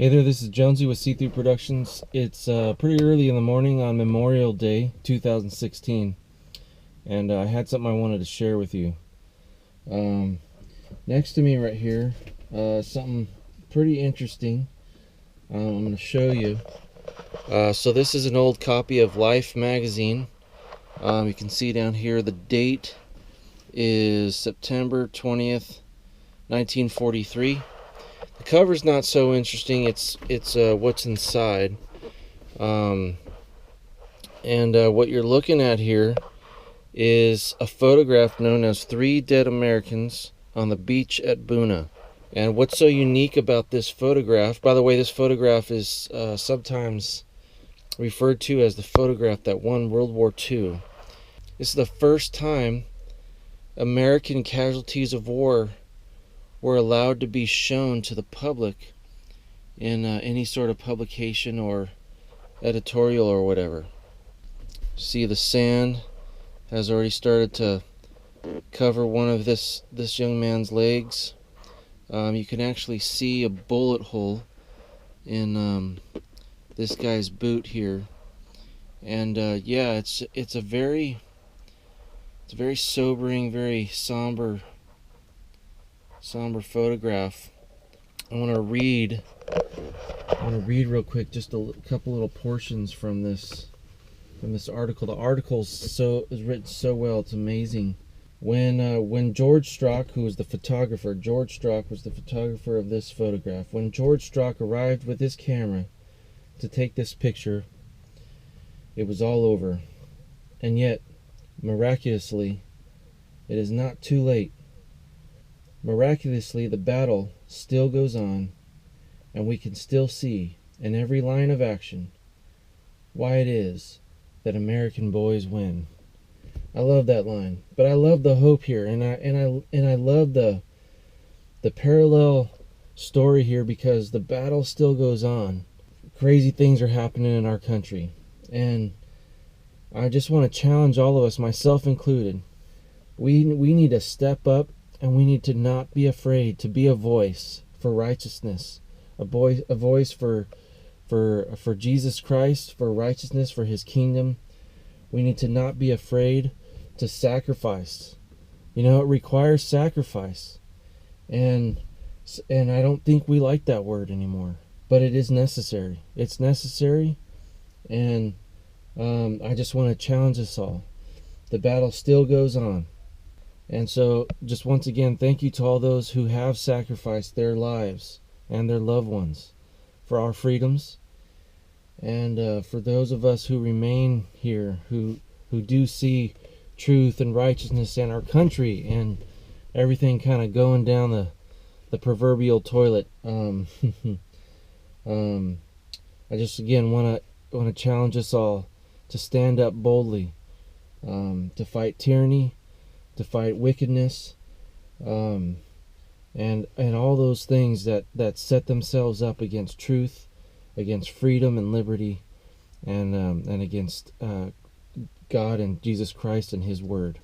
Hey there, this is Jonesy with C3 Productions. It's pretty early in the morning on Memorial Day 2016, and I had something I wanted to share with you. Next to me right here, something pretty interesting. I'm going to show you. So this is an old copy of Life magazine. You can see down here the date is September 20th, 1943. The cover's not so interesting. It's what's inside, and what you're looking at here is a photograph known as Three Dead Americans on the Beach at Buna. And what's so unique about this photograph, by the way, this photograph is sometimes referred to as the photograph that won World War II. This is the first time American casualties of war were allowed to be shown to the public in any sort of publication or editorial or whatever. See, the sand has already started to cover one of this young man's legs. You can actually see a bullet hole in this guy's boot here, and yeah, it's a very sobering, very somber photograph. I want to read real quick just a couple little portions from this article. The article is written so well, it's amazing. When George Strock, who was the photographer, George Strock was the photographer of this photograph. When George Strock arrived with his camera to take this picture, it was all over. And yet, miraculously, it is not too late. Miraculously, the battle still goes on, and we can still see in every line of action why it is that American boys win. I love that line, but I love the hope here, and I love the parallel story here, because the battle still goes on. Crazy things are happening in our country, and I just want to challenge all of us, myself included. We need to step up. And we need to not be afraid to be a voice for righteousness, a voice for Jesus Christ, for righteousness, for His kingdom. We need to not be afraid to sacrifice. You know, it requires sacrifice, and I don't think we like that word anymore. But it is necessary. It's necessary, and I just want to challenge us all. The battle still goes on. And so, just once again, thank you to all those who have sacrificed their lives and their loved ones for our freedoms, and for those of us who remain here, who do see truth and righteousness in our country and everything kind of going down the proverbial toilet. I just again want to challenge us all to stand up boldly, to fight tyranny, to fight wickedness, and all those things that set themselves up against truth, against freedom and liberty, and against God and Jesus Christ and His Word.